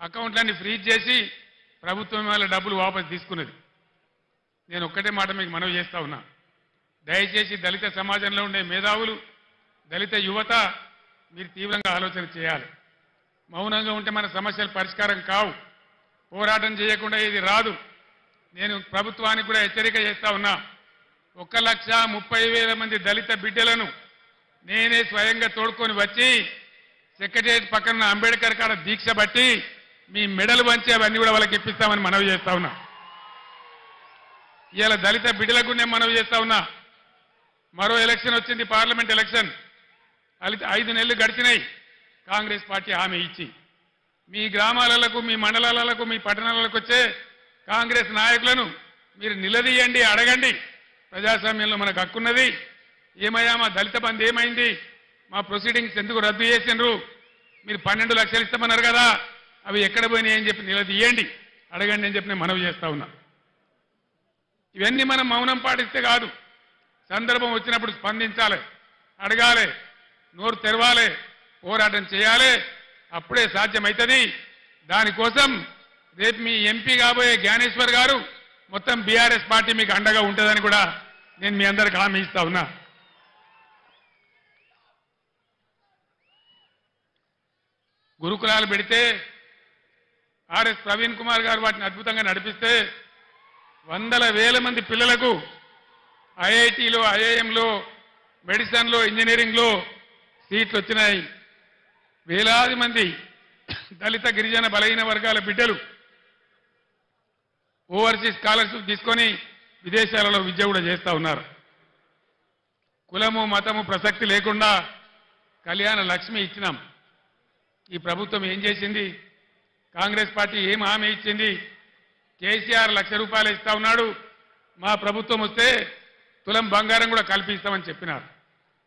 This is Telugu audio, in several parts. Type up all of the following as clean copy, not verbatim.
అకౌంట్లన్నీ ఫ్రీజ్ చేసి ప్రభుత్వం వాళ్ళ డబ్బులు వాపసు తీసుకున్నది. నేను ఒక్కటే మాట మీకు మనవి చేస్తా ఉన్నా, దయచేసి దళిత సమాజంలో ఉండే మేధావులు, దళిత యువత మీరు తీవ్రంగా ఆలోచన చేయాలి. మౌనంగా ఉంటే మన సమస్యలు పరిష్కారం కావు. పోరాటం చేయకుండా ఇది రాదు. నేను ప్రభుత్వానికి కూడా హెచ్చరిక చేస్తా ఉన్నా, 1,30,000 మంది దళిత బిడ్డలను నేనే స్వయంగా తోడుకొని వచ్చి సెక్రటరియట్ పక్కన అంబేద్కర్ కాడ దీక్ష బట్టి మీ మెడలు వంచి అవన్నీ కూడా వాళ్ళకి ఇప్పిస్తామని మనవి చేస్తా ఉన్నా. ఇవాళ దళిత బిడ్డలకు నేను మనవి చేస్తా ఉన్నా, మరో ఎలక్షన్ వచ్చింది, పార్లమెంట్ ఎలక్షన్. 5 నెలలు గడిచినాయి కాంగ్రెస్ పార్టీ హామీ ఇచ్చి. మీ గ్రామాలకు, మీ మండలాలకు, మీ పట్టణాలకు వచ్చే కాంగ్రెస్ నాయకులను మీరు నిలదీయండి, అడగండి. ప్రజాస్వామ్యంలో మనకు హక్కున్నది. ఏమయ్యా మా దళిత బంధు ఏమైంది, మా ప్రొసీడింగ్స్ ఎందుకు రద్దు చేసిండ్రు, మీరు 12 లక్షలు ఇస్తామన్నారు కదా, అవి ఎక్కడ పోయినాయి అని చెప్పి నిలదీయండి, అడగండి అని చెప్పి నేను మనవి చేస్తా ఉన్నా. ఇవన్నీ మనం మౌనం పాటిస్తే కాదు, సందర్భం వచ్చినప్పుడు స్పందించాలి, అడగాలి, నోరు తెరవాలి, పోరాటం చేయాలి. అప్పుడే సాధ్యమవుతుంది. దానికోసం రేపు మీ ఎంపీ కాబోయే జ్ఞానేశ్వర్ గారు మొత్తం బీఆర్ఎస్ పార్టీ మీకు అండగా ఉంటుందని కూడా నేను మీ అందరికి హామీ ఇస్తా ఉన్నా. గురుకులాలు పెడితే ఆర్ఎస్ ప్రవీణ్ కుమార్ గారు వాటిని అద్భుతంగా నడిపిస్తే 100,000 మంది పిల్లలకు ఐఐటీలో, ఐఐఎంలో, మెడిసిన్లో, ఇంజనీరింగ్లో సీట్లు వచ్చినాయి. వేలాది మంది దళిత, గిరిజన, బలహీన వర్గాల బిడ్డలు ఓవర్సీస్ స్కాలర్షిప్ తీసుకొని విదేశాలలో విద్య కూడా చేస్తూ ఉన్నారు. కులము, మతము ప్రసక్తి లేకుండా కళ్యాణ లక్ష్మి ఇచ్చినాం. ఈ ప్రభుత్వం ఏం చేసింది? కాంగ్రెస్ పార్టీ ఏం హామీ ఇచ్చింది? కేసీఆర్ ₹1,00,000 ఇస్తా ఉన్నాడు, మా ప్రభుత్వం వస్తే తులం బంగారం కూడా కల్పిస్తామని చెప్పినారు.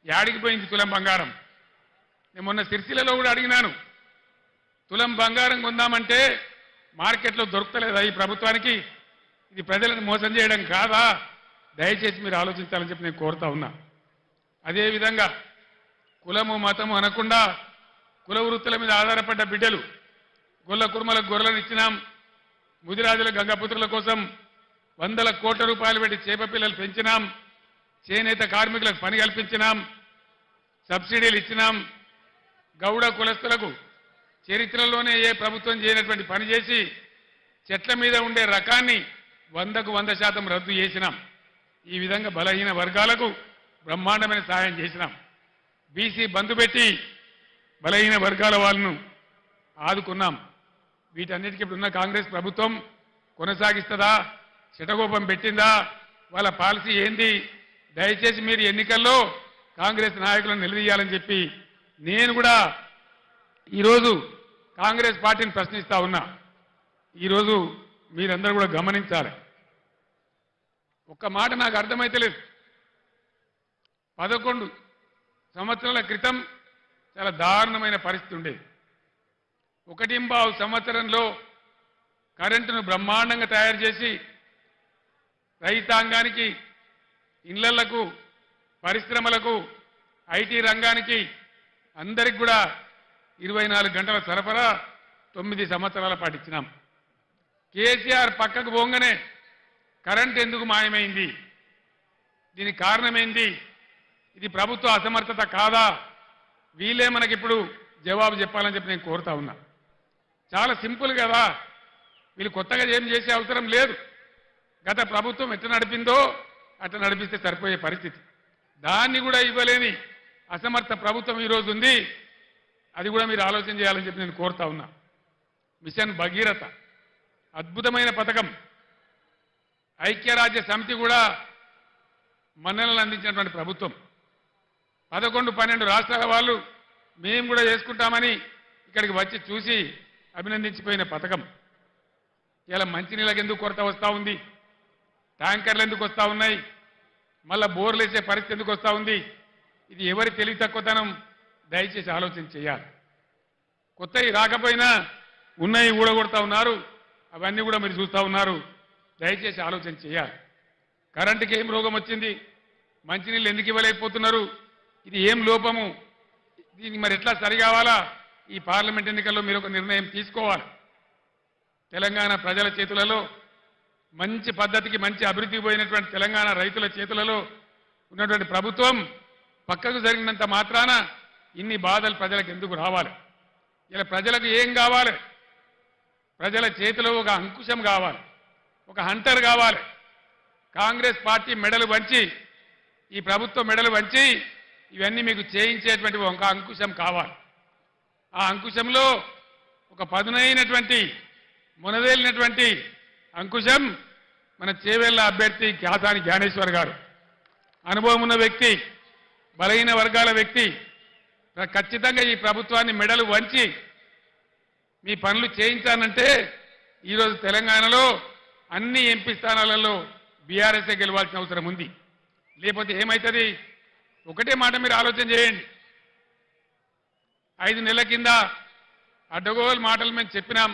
యాడికి పోయింది తులం బంగారం? నేను మొన్న సిరిసిల్లలో కూడా అడిగినాను, తులం బంగారం కొందామంటే మార్కెట్లో దొరకలేదా ఈ ప్రభుత్వానికి? ఇది ప్రజలను మోసం చేయడం కాదా? దయచేసి మీరు ఆలోచించాలని చెప్పి నేను కోరుతా ఉన్నా. అదేవిధంగా కులము, మతము అనకుండా కుల వృత్తుల మీద ఆధారపడ్డ బిడ్డలు, గొల్ల కుర్మలకు గొర్రెలను ఇచ్చినాం. ముదిరాజుల గంగపుత్రుల కోసం 100 కోట్ల రూపాయలు పెట్టి చేప పిల్లలు పెంచినాం. చేనేత కార్మికులకు పని కల్పించినాం, సబ్సిడీలు ఇచ్చినాం. గౌడ కులస్తులకు చరిత్రలోనే ఏ ప్రభుత్వం చేయనటువంటి పని చేసి చెట్ల మీద ఉండే రకాన్ని 100కు 100% రద్దు చేసినాం. ఈ విధంగా బలహీన వర్గాలకు బ్రహ్మాండమైన సహాయం చేసినాం. బీసీ బంధు పెట్టి బలహీన వర్గాల వాళ్ళను ఆదుకున్నాం. వీటన్నిటికీ ఇప్పుడున్న కాంగ్రెస్ ప్రభుత్వం కొనసాగిస్తుందా? శటగోపం పెట్టిందా? వాళ్ళ పాలసీ ఏంది? దయచేసి మీరు ఎన్నికల్లో కాంగ్రెస్ నాయకులను నిలదీయాలని చెప్పి నేను కూడా ఈరోజు కాంగ్రెస్ పార్టీని ప్రశ్నిస్తా ఉన్నా. ఈరోజు మీరందరూ కూడా గమనించాలి. ఒక్క మాట నాకు అర్థమైతే లేదు. 11 సంవత్సరాల క్రితం చాలా దారుణమైన పరిస్థితి ఉండేది. 1.5 సంవత్సరంలో కరెంటును బ్రహ్మాండంగా తయారు చేసి రైతాంగానికి, ఇళ్లకు, పరిశ్రమలకు, ఐటీ రంగానికి అందరికి కూడా 24 గంటల సరఫరా 9 సంవత్సరాల పాటు ఇచ్చినాం. కేసీఆర్ పక్కకు పోగానే కరెంట్ ఎందుకు మాయమైంది? దీనికి కారణమేంది? ఇది ప్రభుత్వ అసమర్థత కాదా? వీళ్ళే మనకిప్పుడు జవాబు చెప్పాలని చెప్పి నేను కోరుతా ఉన్నా. చాలా సింపుల్ కదా, వీళ్ళు కొత్తగా ఏం చేసే అవసరం లేదు. గత ప్రభుత్వం ఎట్లా నడిపిందో అట్లా నడిపిస్తే సరిపోయే పరిస్థితి. దాన్ని కూడా ఇవ్వలేని అసమర్థ ప్రభుత్వం ఈరోజు ఉంది. అది కూడా మీరు ఆలోచన చేయాలని చెప్పి నేను కోరుతా ఉన్నా. మిషన్ భగీరథ అద్భుతమైన పథకం. ఐక్యరాజ్య సమితి కూడా మన్ననలు అందించినటువంటి ప్రభుత్వం. 11-12 రాష్ట్రాల వాళ్ళు మేము కూడా చేసుకుంటామని ఇక్కడికి వచ్చి చూసి అభినందించిపోయిన పథకం. ఇలా మంచినీళ్ళకి ఎందుకు కొరత వస్తూ ఉంది? ట్యాంకర్లు ఎందుకు వస్తూ ఉన్నాయి? మళ్ళా బోర్లు వేసే పరిస్థితి ఎందుకు వస్తూ ఉంది? ఇది ఎవరి తెలివి తక్కువతనం? దయచేసి ఆలోచన చేయాలి. కొత్తవి రాకపోయినా ఉన్నాయి ఊడగొడతా ఉన్నారు. అవన్నీ కూడా మీరు చూస్తూ ఉన్నారు. దయచేసి ఆలోచన చేయాలి. కరెంటుకి ఏం రోగం వచ్చింది? మంచినీళ్ళు ఎందుకు ఇవ్వలేకపోతున్నారు? ఇది ఏం లోపము? దీనికి మరి ఎట్లా సరి కావాలా? ఈ పార్లమెంట్ ఎన్నికల్లో మీరు ఒక నిర్ణయం తీసుకోవాలి. తెలంగాణ ప్రజల చేతులలో, మంచి పద్ధతికి మంచి అభివృద్ధికి పోయినటువంటి తెలంగాణ రైతుల చేతులలో ఉన్నటువంటి ప్రభుత్వం పక్కకు జరిగినంత మాత్రాన ఇన్ని బాధలు ప్రజలకు ఎందుకు రావాలి? ఇలా ప్రజలకు ఏం కావాలి? ప్రజల చేతిలో ఒక అంకుశం కావాలి, ఒక హంటర్ కావాలి. కాంగ్రెస్ పార్టీ మెడలు వంచి, ఈ ప్రభుత్వం మెడలు వంచి ఇవన్నీ మీకు చేయించేటువంటి ఒక అంకుశం కావాలి. ఆ అంకుశంలో ఒక పదునైనటువంటి మునదేలినటువంటి అంకుశం మన చేవెళ్ల అభ్యర్థి ఖ్యాతాని జ్ఞానేశ్వర్ గారు. అనుభవం ఉన్న వ్యక్తి, బలహీన వర్గాల వ్యక్తి. ఖచ్చితంగా ఈ ప్రభుత్వాన్ని మెడలు వంచి మీ పనులు చేయించానంటే ఈరోజు తెలంగాణలో అన్ని ఎంపీ స్థానాలలో బీఆర్ఎస్ఏ గెలవాల్సిన అవసరం ఉంది. లేకపోతే ఏమవుతుంది? ఒకటే మాట మీరు ఆలోచన చేయండి. 5 నెలల కింద అడ్డగోలు మాటలు మేము చెప్పినాం,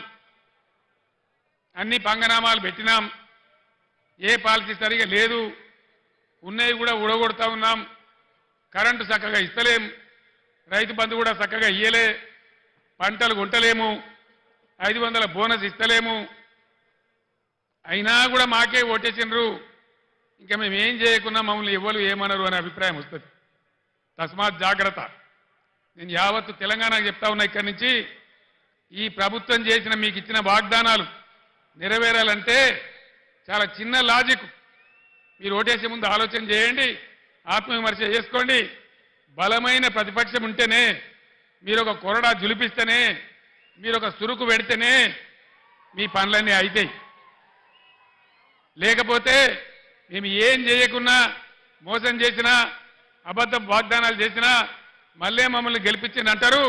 అన్ని పంగనామాలు పెట్టినాం, ఏ పాలసీ సరిగా లేదు, ఉన్నవి కూడా ఊడగొడతా ఉన్నాం, కరెంటు చక్కగా ఇస్తలేం, రైతు బంధు కూడా చక్కగా ఇయ్యలే, పంటలు కొంటలేము, 500 బోనస్ ఇస్తలేము, అయినా కూడా మాకే ఓటేసినరు, ఇంకా మేము ఏం చేయకున్నా మమ్మల్ని ఎవరు ఏమనరు అనే అభిప్రాయం వస్తుంది. తస్మాత్ జాగ్రత్త. నేను యావత్తు తెలంగాణకు చెప్తా ఉన్నా, ఇక్కడి నుంచి ఈ ప్రభుత్వం చేసిన మీకు ఇచ్చిన వాగ్దానాలు నెరవేరాలంటే చాలా చిన్న లాజిక్. మీరు ఓటేసే ముందు ఆలోచన చేయండి, ఆత్మవిమర్శ చేసుకోండి. బలమైన ప్రతిపక్షం ఉంటేనే, మీరు ఒక కొరడా జులిపిస్తేనే, మీరు ఒక సురుకు పెడితేనే మీ పనులన్నీ అవుతాయి. లేకపోతే మేము ఏం చేయకున్నా, మోసం చేసినా, అబద్ధ వాగ్దానాలు చేసినా మళ్ళీ మమ్మల్ని గెలిపించింది అంటారు,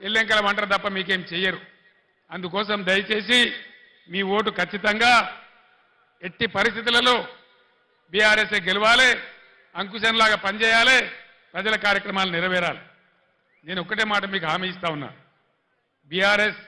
ఎల్లెంకలం అంటారు తప్ప మీకేం చెయ్యరు. అందుకోసం దయచేసి మీ ఓటు ఖచ్చితంగా ఎట్టి పరిస్థితులలో బీఆర్ఎస్ఏ గెలవాలి, అంకుశంలాగా పనిచేయాలి, ప్రజల కార్యక్రమాలు నెరవేరాలి. నేను ఒక్కటే మాట మీకు హామీ ఇస్తా ఉన్నా. బీఆర్ఎస్